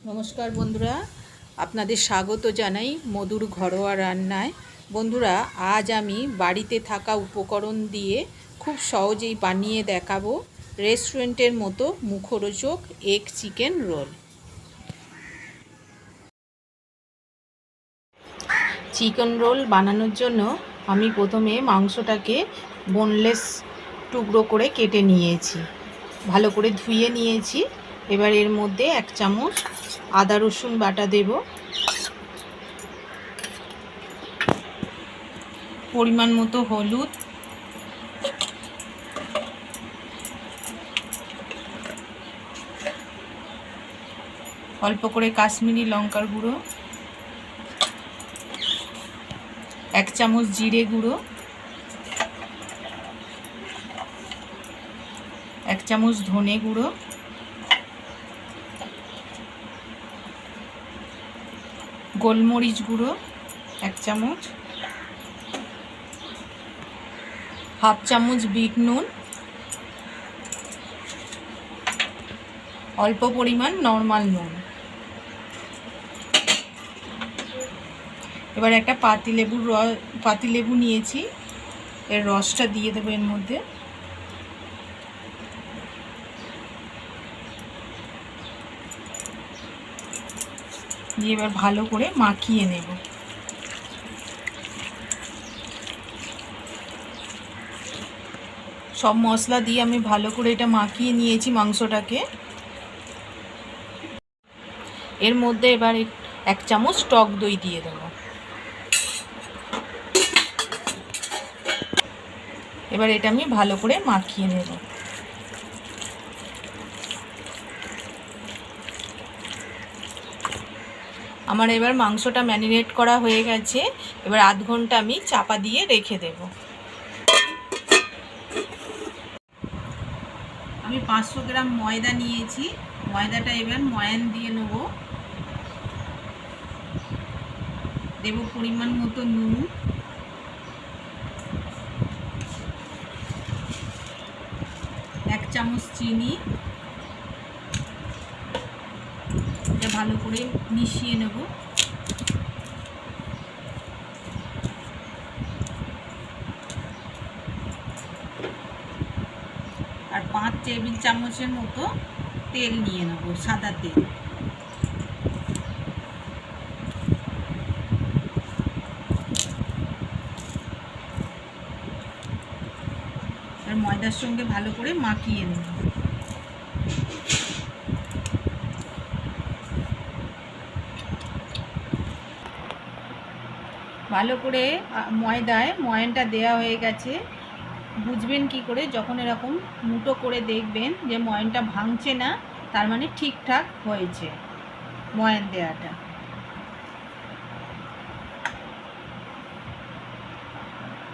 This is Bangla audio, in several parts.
নমস্কার বন্ধুরা, আপনাদের স্বাগত জানাই মধুর ঘরোয়া রান্নায়। বন্ধুরা, আজ আমি বাড়িতে থাকা উপকরণ দিয়ে খুব সহজেই বানিয়ে দেখাবো রেস্টুরেন্টের মতো মুখরোচক egg chicken roll. Chicken roll বানানোর জন্য আমি প্রথমে মাংসটাকে বোনলেস টুকরো করে কেটে নিয়েছি, ভালো করে ধুয়ে নিয়েছি। এবার এর মধ্যে 1 চামচ আদা রসুন বাটা দেব, পরিমাণ মতো হলুদ, অল্প করে কাশ্মীরি লঙ্কার গুঁড়ো, 1 চামচ জিরে গুঁড়ো, 1 চামচ ধনে গুঁড়ো, গোলমরিচ গুঁড়ো 1 চামচ, হাফ চামচ বিট নুন, অল্প পরিমাণ নর্মাল নুন। এবার একটা পাতিলেবু নিয়েছি, এর রসটা দিয়ে দেবো এর মধ্যে। দিয়ে এবার ভালো করে মাখিয়ে নেব। সব মশলা দিয়ে আমি ভালো করে এটা মাখিয়ে নিয়েছি মাংসটাকে। এর মধ্যে এবার 1 চামচ টক দই দিয়ে দেবো। এবার এটা আমি ভালো করে মাখিয়ে নেব। আমার এবার মাংসটা ম্যারিনেট করা হয়ে গেছে। এবার আধ ঘন্টা আমি চাপা দিয়ে রেখে দেব। আমি 500 গ্রাম ময়দা নিয়েছি, ময়দাটা এবার ময়ান দিয়ে নেব। দেব পরিমাণ মতো নুন, এক চামচ চিনি, এটা ভালো করে মিশিয়ে নেব। আর 5 টেবিল চামচের মতো তেল নিয়ে নেব, সাদা তেল। আর ময়দার সঙ্গে ভালো করে মাখিয়ে নেব। ভালো করে ময়ানটা দেওয়া হয়ে গেছে। বুঝবেন কি করে? যখন এরকম মুটো করে দেখবেন যে ময়ানটা ভাঙছে না, তার মানে ঠিকঠাক হয়েছে ময়ান দেওয়াটা।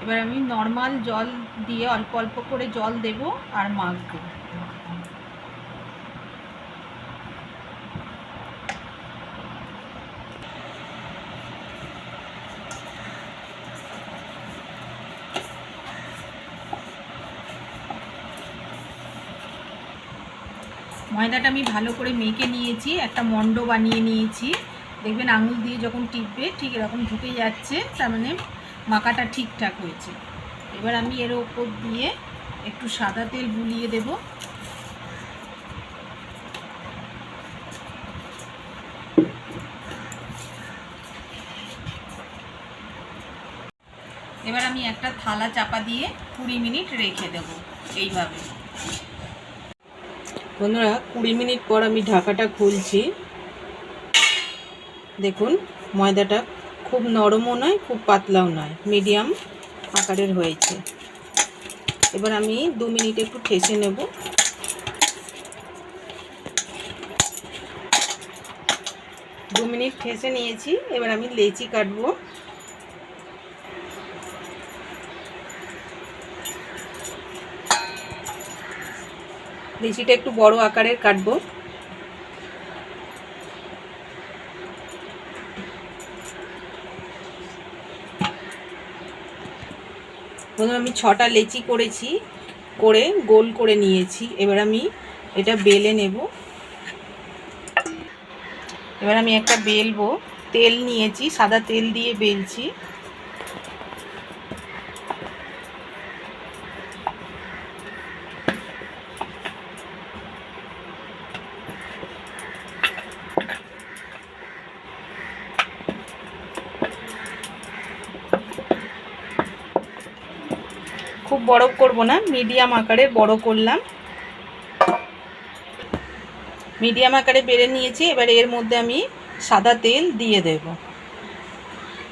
এবার আমি নর্মাল জল দিয়ে অল্প অল্প করে জল দেব আর মাখবো। ময়দাটা আমি ভালো করে মেখে নিয়েছি, একটা মন্ড বানিয়ে নিয়েছি। দেখবেন আঙুল দিয়ে যখন টিপবে ঠিক এরকম ঢুকে যাচ্ছে, তার মানে মাখাটা ঠিকঠাক হয়েছে। এবার আমি এর ওপর দিয়ে একটু সাদা তেল বুলিয়ে দেব। এবার আমি একটা থালা চাপা দিয়ে 20 মিনিট রেখে দেব এইভাবে। বন্ধুরা, 20 মিনিট পর আমি ঢাকাটা খুলছি। দেখুন, ময়দাটা খুব নরমও নয়, খুব পাতলাও নয়, মিডিয়াম আকারের হয়েছে। এবার আমি 2 মিনিট একটু ঠেসে নেব। দু মিনিট ঠেসে নিয়েছি। এবার আমি লেচি কাটবো। লেচিটা একটু বড় আকারের কাটবো। প্রথমে আমি 6টা লেচি করেছি, করে গোল করে নিয়েছি। এবার আমি এটা বেলে নেব। এবার আমি একটা বেলবো। তেল নিয়েছি, সাদা তেল দিয়ে বেলছি। খুব বড় করব না, মিডিয়াম আকারে বড় করলাম। মিডিয়াম আকারে বেড়ে নিয়েছি। এবার এর মধ্যে আমি সাদা তেল দিয়ে দেব,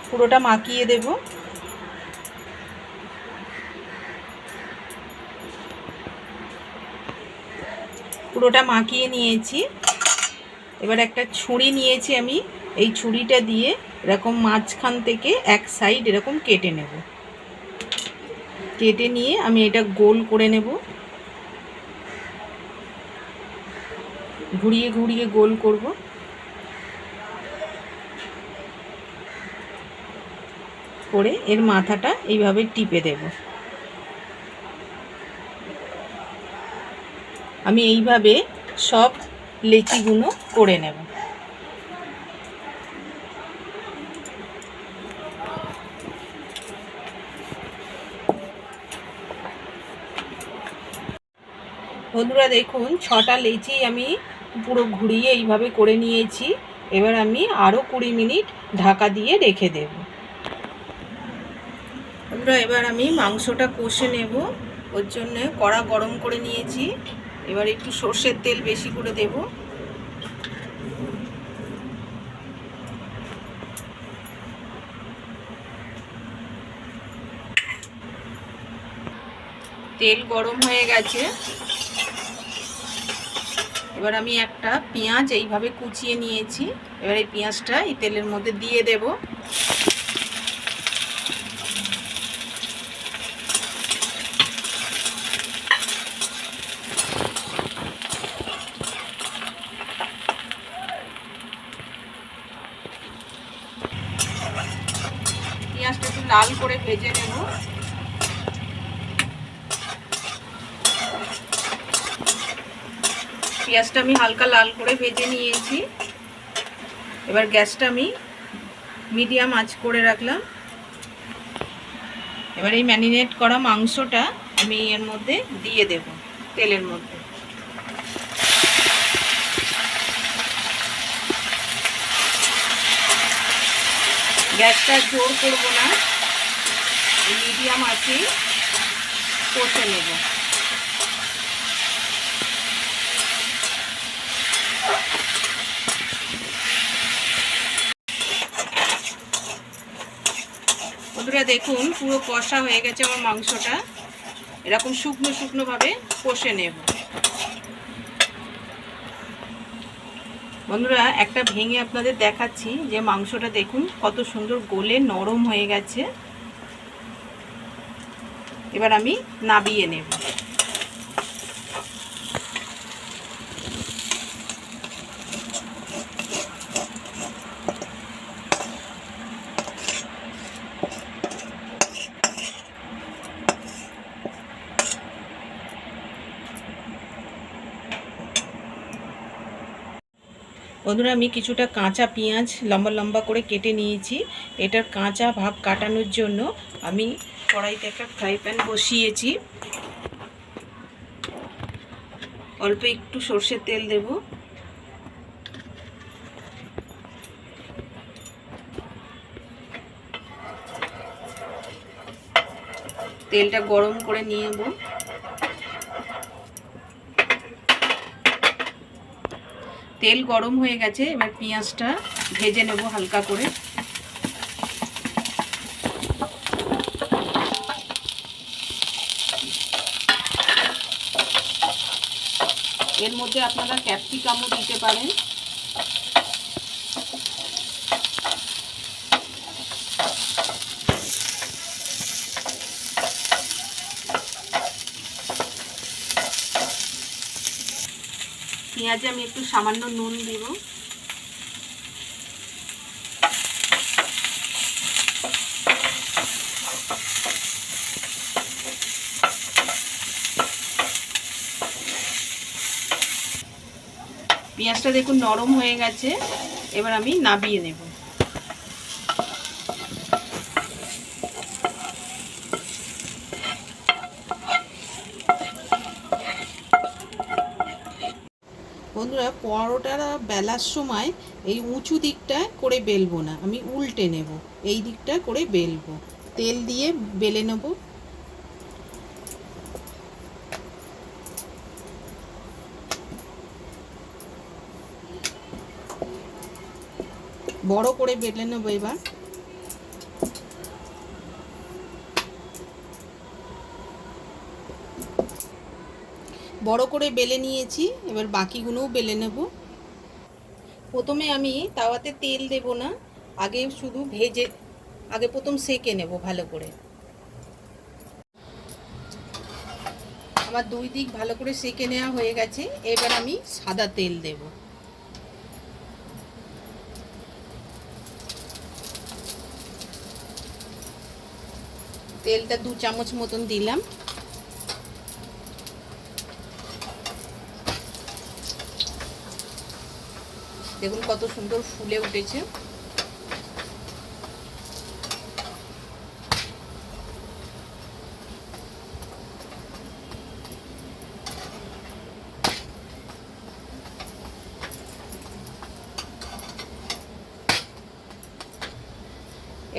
পুরোটা মাখিয়ে দেব। পুরোটা মাখিয়ে নিয়েছি। এবার একটা ছুরি নিয়েছি আমি, এই ছুরিটা দিয়ে এরকম মাঝখান থেকে এক সাইড এরকম কেটে নেব। কেটে নিয়ে আমি এটা গোল করে নেব, ঘুরিয়ে ঘুরিয়ে গোল করব। করে এর মাথাটা এইভাবে টিপে দেব। আমি এইভাবে সব লেচিগুলো করে নেব। বন্ধুরা দেখুন, 6টা লেচি আমি পুরো ঘুরিয়ে এইভাবে করে নিয়েছি। এবার আমি আরও 20 মিনিট ঢাকা দিয়ে রেখে দেব। বন্ধুরা এবার আমি মাংসটা কষে নেব। ওর জন্য কড়া গরম করে নিয়েছি। এবার একটু সর্ষের তেল বেশি করে দেব। তেল গরম হয়ে গেছে। এবার আমি একটা পেঁয়াজ এইভাবে কুচিয়ে নিয়েছি। এবার এই পেঁয়াজটা এই তেলের মধ্যে দিয়ে দেব। পেঁয়াজটা একটু লাল করে ভেজে নেব। পেঁয়াজটা আমি হালকা লাল করে ভেজে নিয়েছি। এবার গ্যাসটা আমি মিডিয়াম আঁচ করে রাখলাম। এবার এই ম্যারিনেট করা মাংসটা আমি এর মধ্যে দিয়ে দেব, তেলের মধ্যে। গ্যাসটা জোর করব না, মিডিয়াম আঁচে কষে নেব। বন্ধুরা দেখুন, পুরো কষা হয়ে গেছে আমার মাংসটা। এরকম শুকনো শুকনো ভাবে কষে নেব। বন্ধুরা একটা ভেঙে আপনাদের দেখাচ্ছি যে মাংসটা দেখুন কত সুন্দর গলে নরম হয়ে গেছে। এবার আমি নাবিয়ে নেব। বন্ধুরা আমি কিছুটা কাঁচা পেঁয়াজ লম্বা লম্বা করে কেটে নিয়েছি। এটার কাঁচা ভাব কাটানোর জন্য আমি কড়াইতে একটা ফ্রাই প্যান বসিয়েছি। অল্প একটু সর্ষের তেল দেব। তেলটা গরম করে নিয়ে নেব। তেল গরম হয়ে গেছে। এবার পেঁয়াজটা ভেজে নেব হালকা করে। এর মধ্যে আপনারা ক্যাপসিকামও দিতে পারেন। পেঁয়াজে আমি একটু সামান্য নুন দেব। পেঁয়াজটা পেঁয়াজটা দেখুন নরম হয়ে গেছে, এবার আমি নামিয়ে নেব। বন্ধুরা, পরোটাটা বেলার সময় এই উঁচু দিকটা করে বেলবো না, আমি উল্টে নেব, এই দিকটা করে বেলবো, তেল দিয়ে বেলে নেব। বড় করে বেলে নেব। এবার বড় করে বেলে নিয়েছি, এবার বাকিগুলোও বেলে নেব। প্রথমে আমি তাওয়াতে তেল দেব না, আগে শুধু প্রথম সেঁকে নেব ভালো করে। আমার দুই দিক ভালো করে সেঁকে নেওয়া হয়ে গেছে, এবার আমি সাদা তেল দেব। তেলটা 2 চামচ মতন দিলাম। দেখুন কত সুন্দর ফুলে উঠেছে।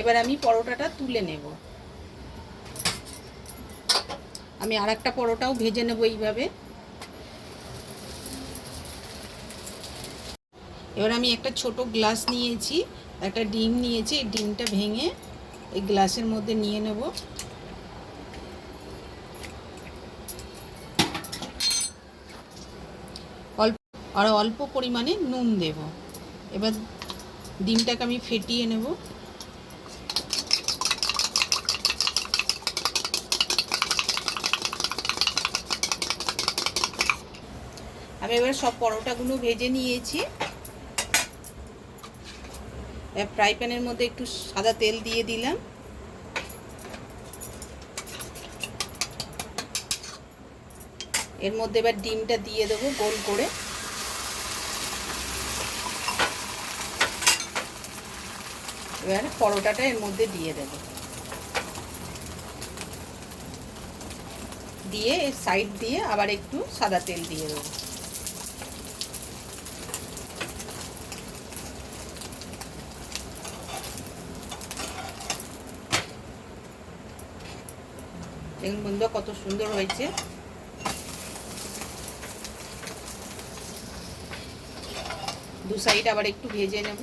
এবার আমি পরোটাটা তুলে নেব। আমি আরেকটা পরোটাও ভেজে নেব এইভাবে। এবার আমি একটা ছোট গ্লাস নিয়েছি, একটা ডিম নিয়েছি, এই ডিমটা ভেঙে এই গ্লাসের মধ্যে নিয়ে নেব। অল্প পরিমাণে নুন দেব। এবার ডিমটাকে আমি ফেটিয়ে নেব। আমি এবার সব পরোটাগুলো ভেজে নিয়েছি। ফ্রাই প্যানের মধ্যে একটু সাদা তেল দিয়ে দিলাম। এর মধ্যে এবার ডিমটা দিয়ে দেবো গোল করে। এবার পরোটাটা এর মধ্যে দিয়ে দেব, দিয়ে সাইড দিয়ে আবার একটু সাদা তেল দিয়ে দেবো। দেখুন বন্ধুরা কত সুন্দর হয়েছে। দু সাইড আবার একটু ভেজে নেব।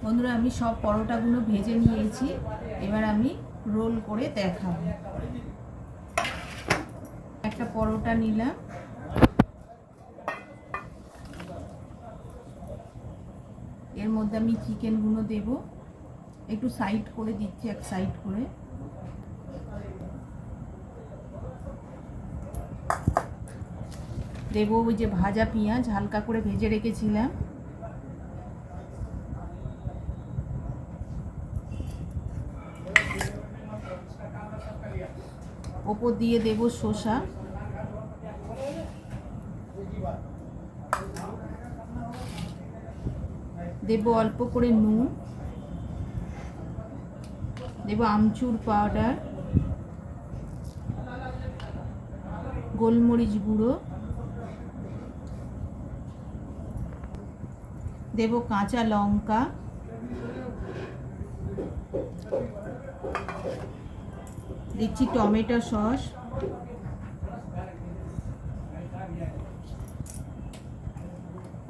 বন্ধুরা, আমি সব পরোটাগুলো ভেজে নিয়েছি, এবার আমি রোল করে দেখাবো। একটা পরোটা নিলাম, এর মধ্যে আমি চিকেনগুলো দেব, একটু সাইড করে দিচ্ছি, এক সাইড করে। দেবো ওই যে ভাজা পেঁয়াজ হালকা করে ভেজে রেখেছিলাম। ওপর দিয়ে দেব শসা, দেব অল্প করে নুন, দেব আমচুর পাউডার, গোলমরিচ গুঁড়ো, দেব কাঁচা লঙ্কা, দিচ্ছি টমেটো সস,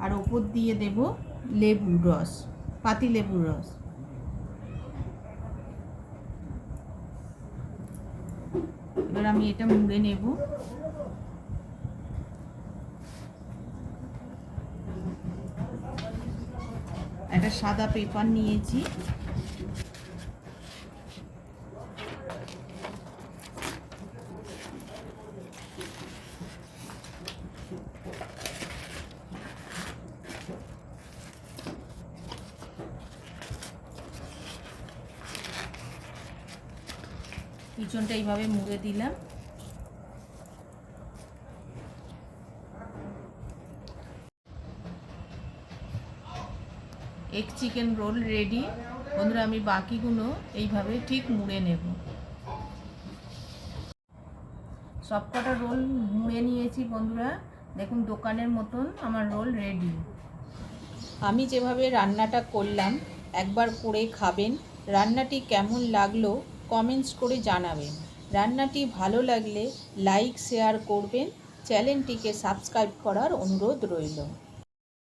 আর ওপর দিয়ে দেব লেবুর রস, পাতি লেবুর রস। এবার আমি এটা মুড়ে নেব। একটা সাদা পেপার নিয়েছি। পিছনটা এইভাবে মুড়ে দিলাম। Egg chicken roll ready. বন্ধুরা আমি বাকিগুলো এইভাবে ঠিক মুড়ে নেব। সবকটা রোল মুড়ে নিয়েছি বন্ধুরা, দেখুন দোকানের মতন আমার রোল রেডি। আমি যেভাবে রান্নাটা করলাম একবার করে খাবেন। রান্নাটি কেমন লাগলো কমেন্টস করে জানাবেন। রান্নাটি ভালো লাগলে লাইক শেয়ার করবেন। চ্যানেলটিকে সাবস্ক্রাইব করার অনুরোধ রইল।